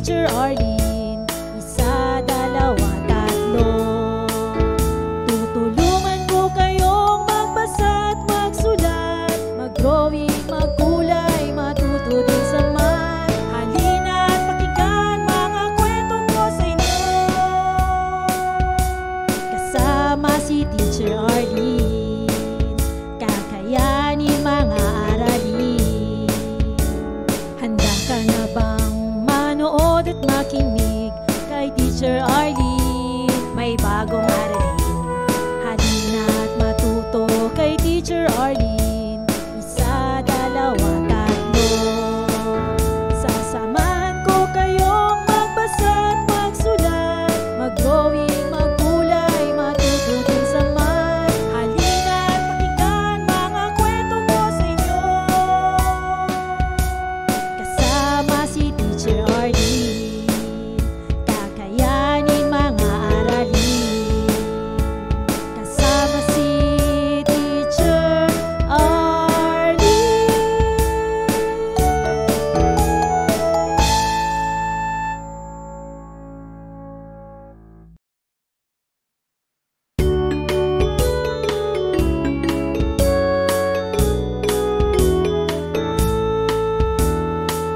Teacher Arlene. Isa, dalawa, tatlo. Tutulungan ko kayong magbasa at magsulat, mag-drawing, magkulay, matuto din sa math. Halina at pakinggan mga kwento ko sa inyo. Kasama si Teacher Arlene, kakayanin mga aralin. Handa ka na bang manood at makinig kay Teacher Arlene? May bagong aralin. Halina at matuto kay Teacher Arlene. Isa, dalawa, tatlo. Sasamahan ko kayong magbasa at magsulat, mag-drawing, magkulay, matuto din sa math. Halina at pakinggan mga kwento ko sa inyo. Kasama si Teacher Arlene, kakayanin mga aralin. Kasama si Teacher Arlene.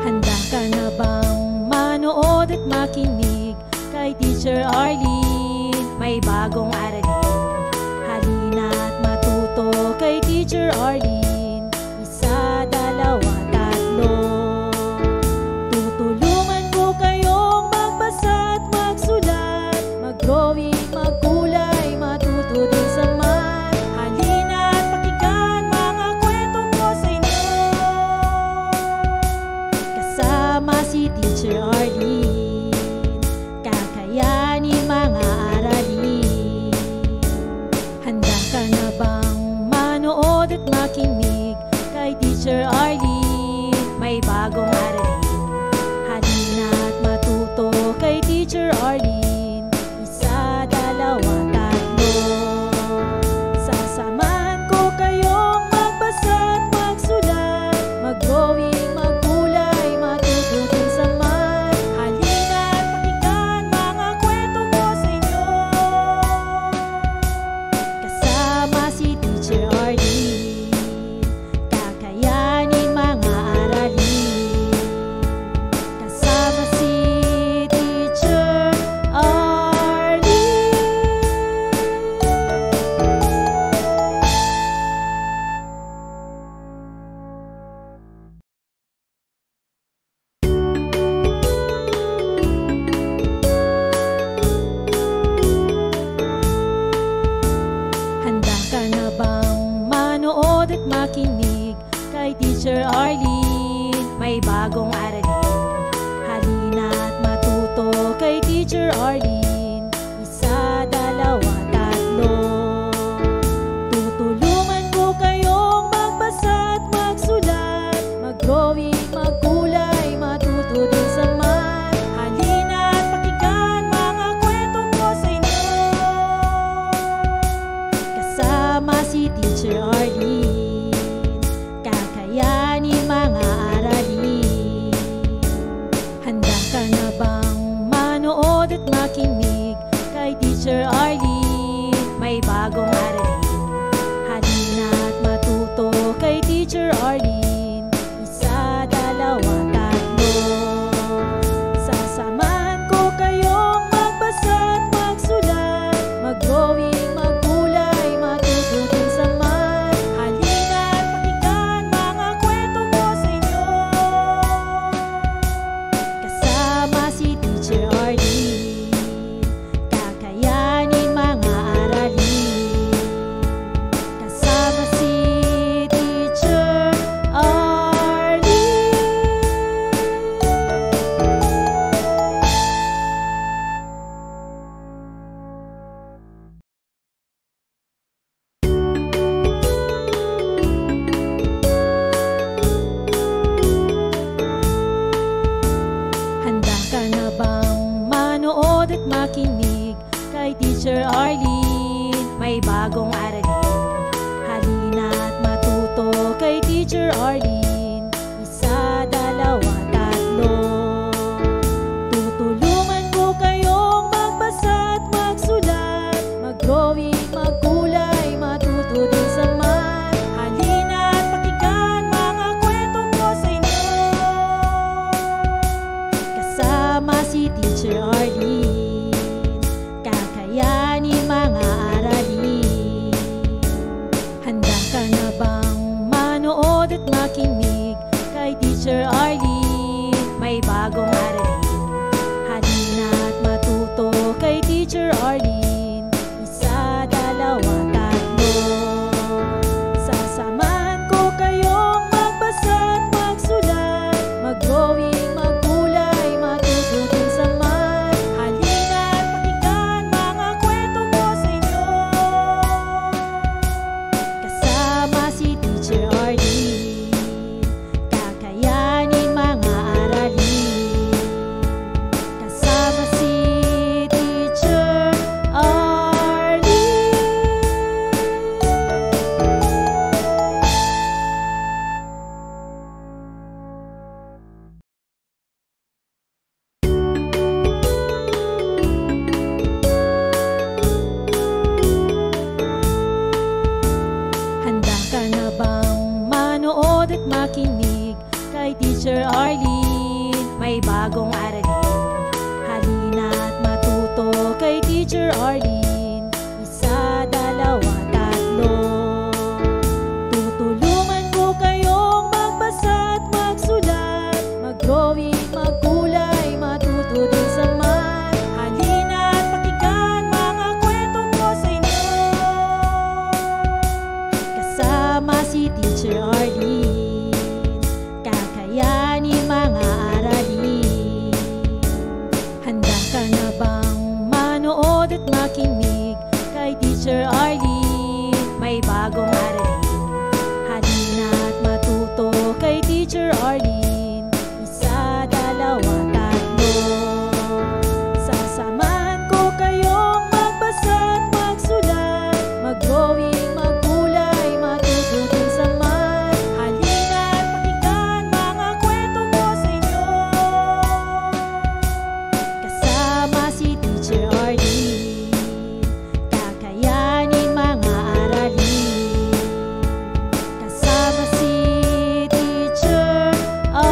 Handa ka na bang manood at makinig kay Teacher Arlene? May bagong aralin. Halina at matuto kay Teacher Arlene. Isa, dalawa, tatlo. Tutulungan ko kayong magbasa at magsulat, mag-drawing, magkulay, matuto din sa math. Halina at pakinggan mga kwento ko sa inyo. Kasama si Teacher Arlene, kakayanin mga aralin. Handa ka na bang manood at makinig kay Teacher Arlene? May bagong aralin. Halina at matuto kay Teacher Arlene. Isa, dalawa, tatlo. Sasamahan ko kayong magbasa at magsulat, mag-drawing, magkulay, matuto din sa math. Halina at pakinggan mga kwento ko sa inyo. Kasama si Teacher Arlene, kakayanin mga aralin. Kasama si Teacher Arlene. Handa ka na bang manood at makinig kay Teacher Arlene? May bagong aralin. Halina at matuto kay Teacher Arlene. Isa, dalawa, tatlo. Tutulungan ko kayong magbasa at magsulat, mag-drawing, magkulay, matuto din sa math. Halina at pakinggan mga kwento ko sa inyo. Kasama si Teacher Arlene, kakayanin mga aralin. Handa ka na bang manood at makinig kay Teacher Arlene? May bagong aralin. Halina at matuto kay Teacher Arlene. Isa, dalawa, tatlo. Sasamahan ko kayong magbasa at magsulat, mag-drawing, magkulay, matuto din sa math. Halina at pakinggan mga kwento ko sa inyo. Kasama si Teacher Arlene, kakayanin mga aralin. Kasama si Teacher Arlene. Handa ka na bang manood at makinig kay Teacher Arlene? May bagong aralin. Halina at matuto kay Teacher Arlene. Isa, dalawa, tatlo. manood at makinig kay Teacher Arlene. May bagong aralin, halina't matuto kay Teacher Arlene. Isa, dalawa, tatlo. Sasamahan ko kayong magbasa at magsulat, mag-drawing, magkulay, matuto din sa math. Halina't pakinggan mga kwento ko sa inyo, kasama si Teacher Arlene. Kakayanin mga aralin, kasama si Teacher Arlene. Handa ka na bang manood at makinig kay Teacher Arlene? May bagong aralin, halina't matuto kay Teacher Arlene. Isa, dalawa, tatlo. Tutulungan ko kayong magbasa at magsulat, mag-drawing, magkulay, matuto din sa math. Halina't pakinggan mga kwento ko sa inyo, kasama si Teacher Arlene. Kakayanin mga aralin. Handa ka na bang manood at makinig kay Teacher Arlene? May bagong aralin, halina't matuto kay Teacher Arlene. Isa, dalawa, tatlo. Sasamahan ko kayong magbasa at magsulat, mag-drawing, magkulay, matuto din sa math. Halina't pakinggan mga kwento ko sa inyo, kasama si Teacher Arlene. Kakayanin mga aralin, kasama si Teacher Arlene.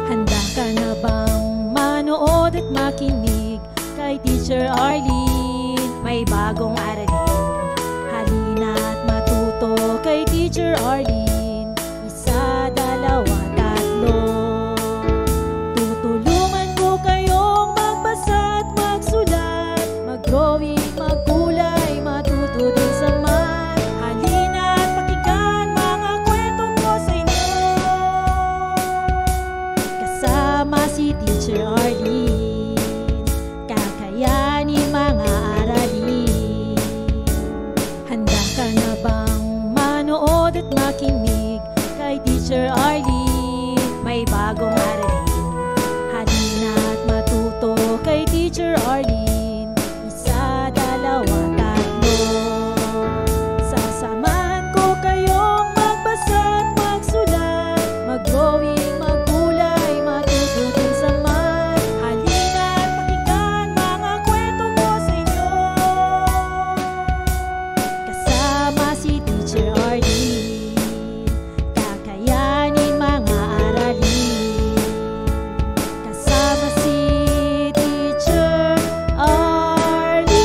Handa ka na bang manood at makinig kay Teacher Arlene? May bagong aralin, halina't matuto kay Teacher Arlene. Isa, dalawa, tatlo. Tutulungan ko kayong magbasa at magsulat, mag-drawing, magkulay, matuto din sa math. Halina't pakinggan mga kwento ko sa inyo, kasama si Teacher Arlene. Kakayanin mga aralin. Handa ka na bang manood at makinig kay Teacher Arlene? May bagong aralin, halina't matuto kay Teacher Arlene. Isa, dalawa, tatlo. Sasamahan ko kayong magbasa at magsulat, mag-drawing, magkulay, matuto din sa math. Halina't pakinggan mga kwento ko sa inyo, kasama si Teacher Arlene. Kakayanin mga aralin, kasama si Teacher Arlene.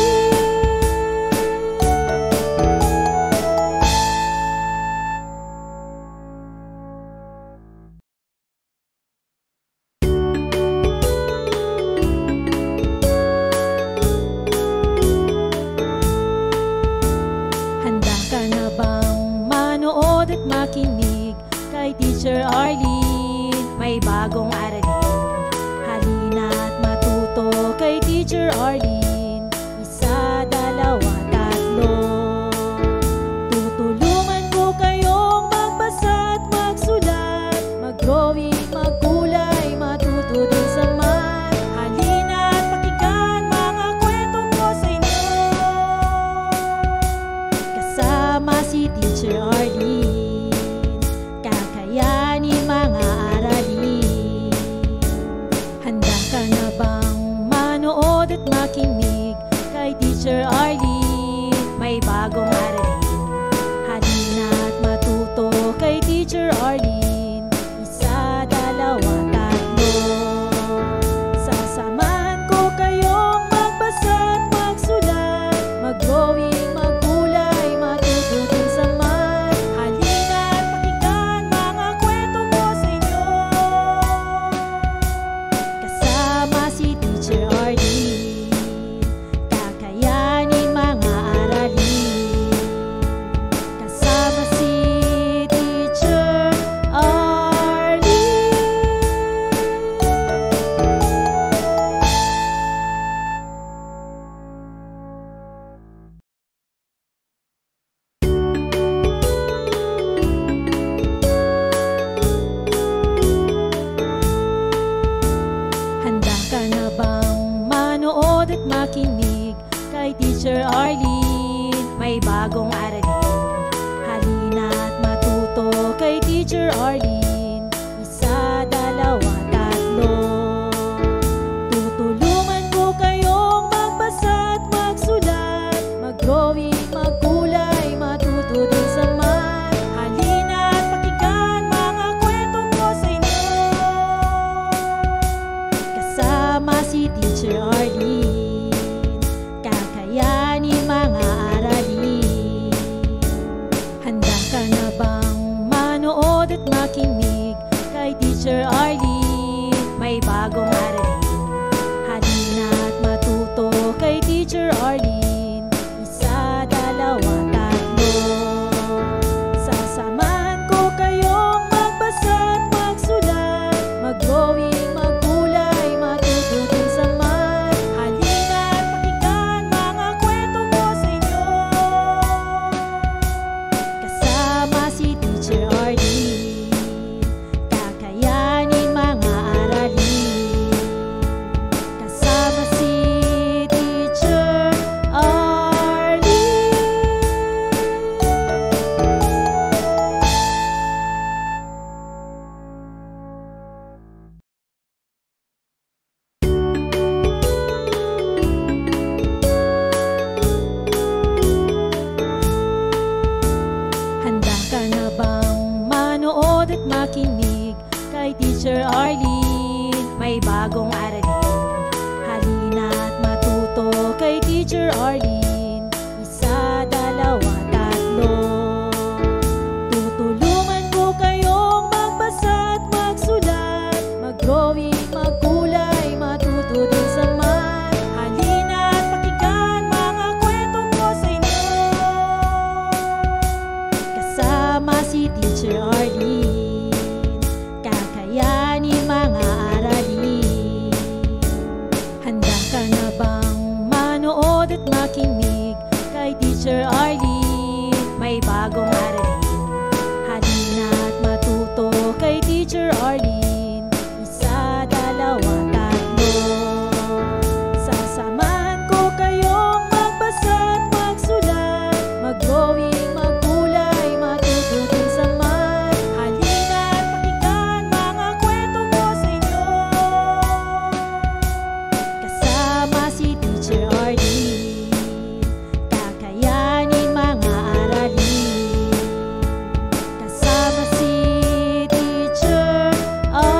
Handa ka na bang manood at makinig kay Teacher Arlene? May bagong aralin, halina't matuto kay Teacher Arlene. Isa, dalawa, tatlo. Tutulungan ko kayong magbasa at magsulat, mag-drawing, magkulay, matuto din sa math. Halina't pakinggan mga kwento ko sa inyo, kasama si Teacher Arlene. Kakayanin mga aralin. Handa ka na bang manood at makinig kay Teacher Arlene? May bagong aralin, may bagong aralin. Halina't matuto kay Teacher Arlene. Isa, dalawa, tatlo. Tutulungan ko kayong magbasa at magsulat, mag-drawing, magkulay, matuto din sa math. Halina't pakinggan mga kwento ko sa inyo. Kasama si Teacher Arlene, kakayanin mga aralin. Handa ka na bang manood at makinig kay Teacher Arlene? May bagong aralin. Halina't matuto kay Teacher Arlene. Isa, dalawa, tatlo. Sasamahan ko kayong magbasa at magsulat, mag-drawing, magkulay, matuto din sa math. Halina't pakinggan mga kwento ko sa inyo. Kasama si Teacher Arlene, kakayanin mga aralin. Kasama si Teacher Arlene. Handa ka na bang manood at makinig kay Teacher Arlene? May bagong aralin. Halina't matuto kay Teacher Arlene. Isa, dalawa, tatlo. Tutulungan ko kayong magbasa at magsulat, mag-drawing, magkulay, matuto din sa math. Halina't pakinggan mga kwento ko sa inyo. Kasama si Teacher Arlene, kakayanin mga aralin. Handa ka na bang manood at makinig kay Teacher Arlene? May bagong aralin. Halina't matuto kay Teacher Arlene. Isa, dalawa, tatlo. Sasamahan ko kayong magbasa at magsulat, mag-drawing, magkulay, matuto din sa math. Halina't pakinggan mga kwento ko sa inyo. Kasama si Teacher Arlene, kakayanin mga aralin. Kasama si Teacher Arlene.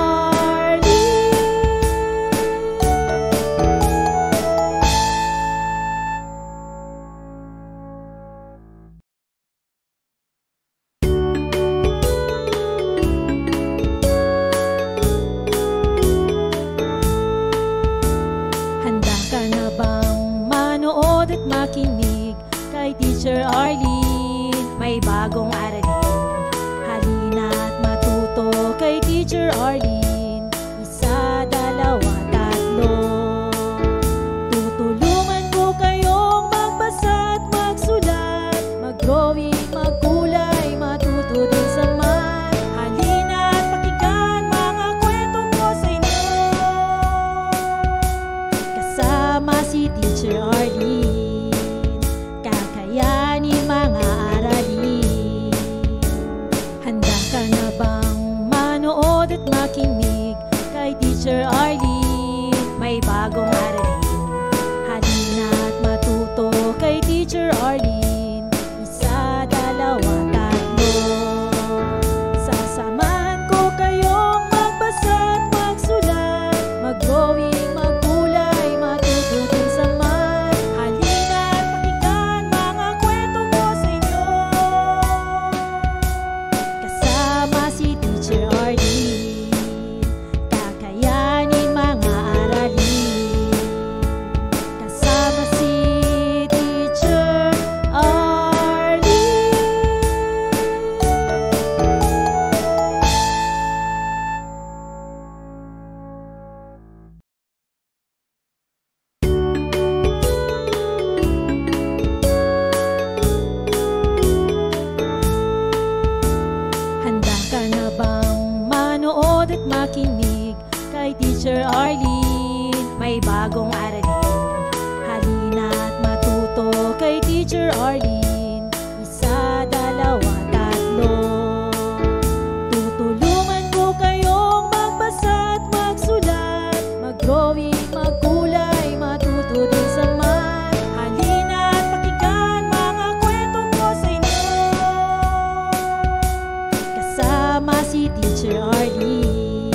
Handa ka na bang manood at makinig kay Teacher Arlene? May bagong aralin. Halina't matuto kay Teacher Arlene. Isa, dalawa, tatlo. Tutulungan ko kayong magbasa at magsulat, mag-drawing, magkulay, matuto din sa math. Halina't pakinggan mga kwento ko sa inyo. Kasama si Teacher Arlene, kakayanin mga aralin. Handa ka na bang manood at makinig Teacher Arlene.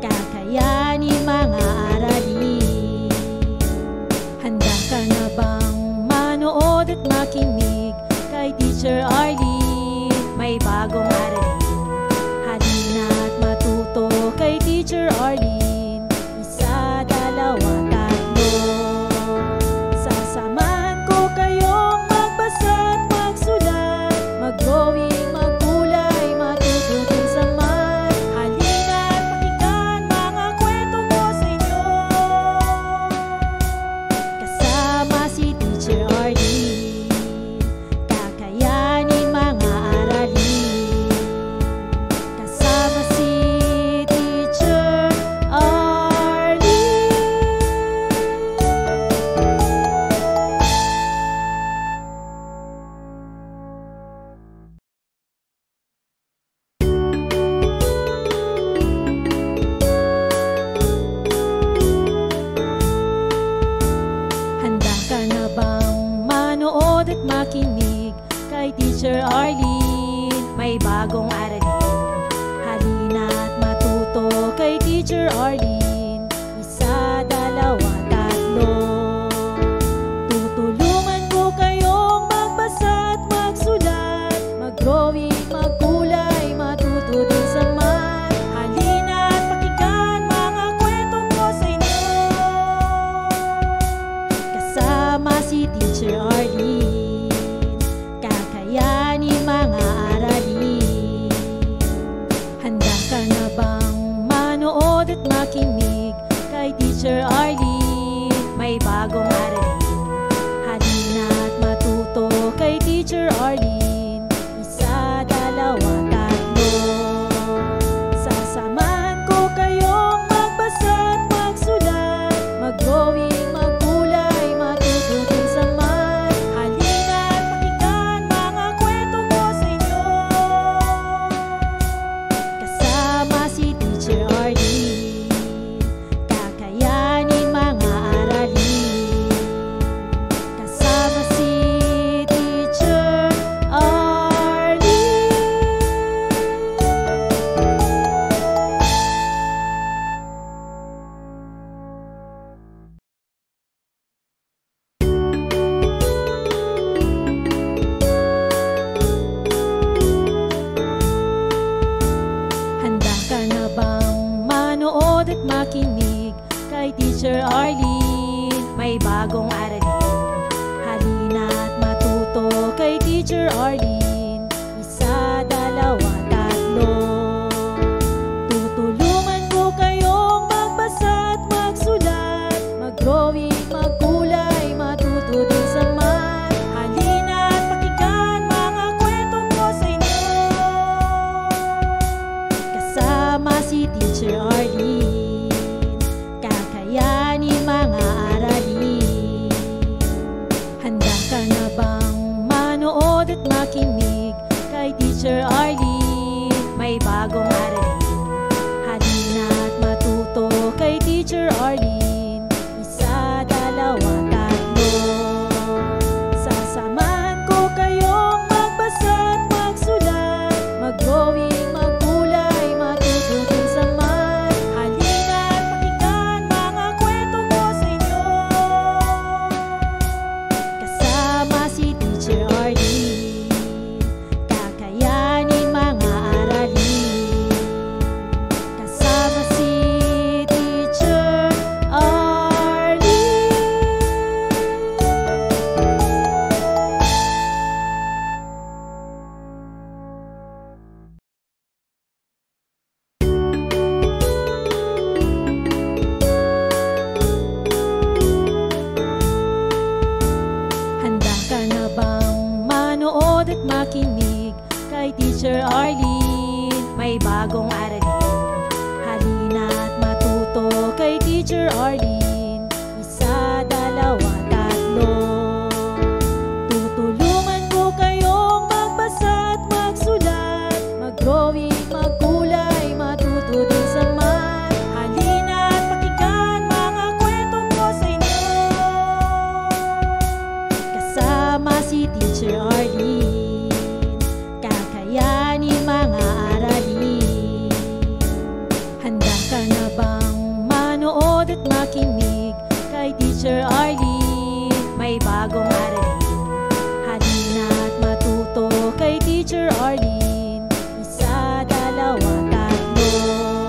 Kakayanin mga aralin. Handa ka na bang manood at makinig kay Teacher Arlene? May bagong aralin. Halina at matuto kay Teacher Arlene. Isa, dalawa, tatlo. Sasamahan ko kayong magbasa at magsulat, mag-drawing, magkulay, matututin sa math. Halina at pakinggan mga kwento ko sa inyo. Kasama si Teacher Arlene. Kakayanin mga aralin. Kasama si Teacher Arlene. Handa ka na bang manood at makinig kay Teacher Arlene? May bagong aralin. Halina at matuto kay Teacher Arlene. Isa, dalawa, tatlo. Tutulungan ko kayong magbasa at magsulat, mag-drawing, magkulay, matututin sa math. Halina at pakinggan mga kwento ko sa inyo. Kasama si Teacher Arlene. Kakayanin mga aralin. Handa ka na bang manood at makinig kay Teacher Arlene? May bagong aralin. Halina at matuto kay Teacher Arlene. Isa, dalawa, tatlo. Sasamahan ko kayong magbasa at magsulat, mag-drawing, magkulay, matututin sa math. Halina at pakinggan mga kwento ko sa inyo. Kasama si Teacher Arlene. Kakayanin mga aralin. Kasama si Teacher Arlene. Handa ka na bang manood at makinig kay Teacher Arlene? May bagong aralin. Halina at matuto kay Teacher Arlene. Isa, dalawa, tatlo. Tutulungan ko kayong magbasa at magsulat, mag-drawing, magkulay, matututin sa math. Halina at pakinggan mga kwento ko sa inyo. Kasama si Teacher Arlene. Kakayanin mga aralin. Handa ka na bang manood at makinig kay Teacher Arlene? May bagong aralin. Halina at matuto kay Teacher Arlene. Isa, dalawa, tatlo. Sasamahan ko kayong magbasa at magsulat, mag-drawing, magkulay, matututin sa math. Halina at pakinggan mga kwento ko sa inyo. Kasama si Teacher Arlene. Kakayanin mga aralin. Kasama si Teacher Arlene. Handa ka na bang manood at makinig kay Teacher Arlene? May bagong aralin. Halina at matuto kay Teacher Arlene. Isa, dalawa, tatlo. Tutulungan ko kayong magbasa at magsulat, mag-drawing, magkulay, matututin sa math. Halina at pakinggan mga kwento ko sa inyo. Kasama si Teacher Arlene. Kakayanin mga aralin. Teacher Arlene. Isa, dalawa, tatlo.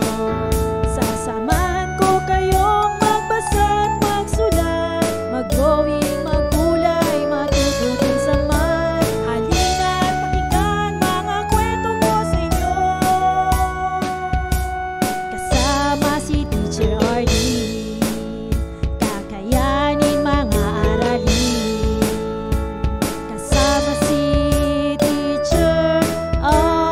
Sasamahan ko kayong magbasa at magsulat, mag-drawing, magkulay, matuto din sa math. Halina at pakinggan mga kwento ko sa inyo. Kasama si Teacher Arlene, kakayanin mga aralin. Kasama si Teacher Arlene.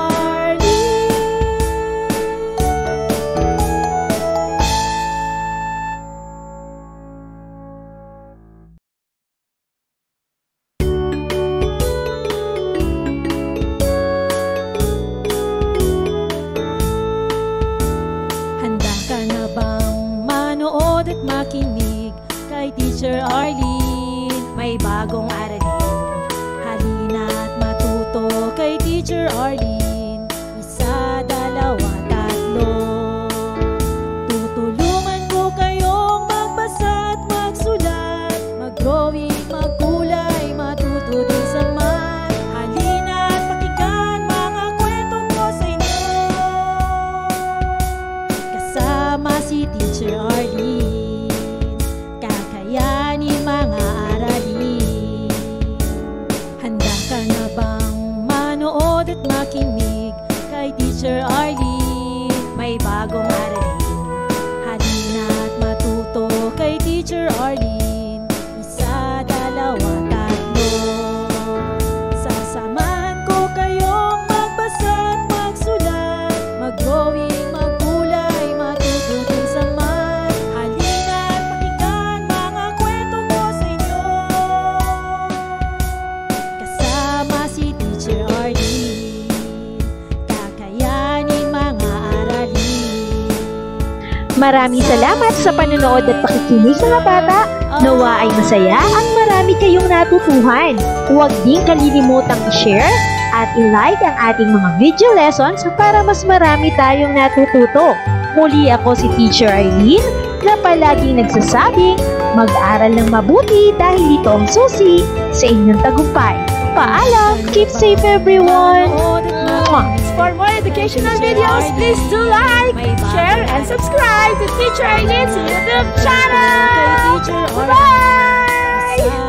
Handa ka na bang manood at makinig kay Teacher Arlene? May bagong aralin. Halina at matuto kay Teacher Arlene. Isa, dalawa, tatlo. Tutulungan ko kayong magbasa at magsulat, mag-drawing, magkulay, matuto din sa math. Halina at pakinggan mga kwento ko sa inyo. Kasama si Teacher Arlene, kakayanin mga aralin. Handa ka na bang manood at makinig kay Teacher Arlene? May bagong aralin. Halina at matuto kay Teacher Arlene. Isa, dalawa, tatlo. Sasamahan ko kayong magbasa at magsulat, mag-drawing, magkulay, matuto din sa math. Halina at pakinggan mga kwento ko sa inyo. Kasama si Teacher Arlene, kakayanin mga aralin. Maraming salamat sa panonood at pakikinig mga bata. Nawa ay masaya at marami kayong natutuhan. Huwag din kalilimutang i-share at i-like ang ating mga video lessons para mas marami tayong natututo. Muli ako si Teacher Arlene na palaging nagsasabing mag-aral ng mabuti dahil ito ang susi sa inyong tagumpay. Paalam! Keep safe everyone! For more educational videos, please do like, share, and subscribe to Teacher Arlene's YouTube channel! Bye!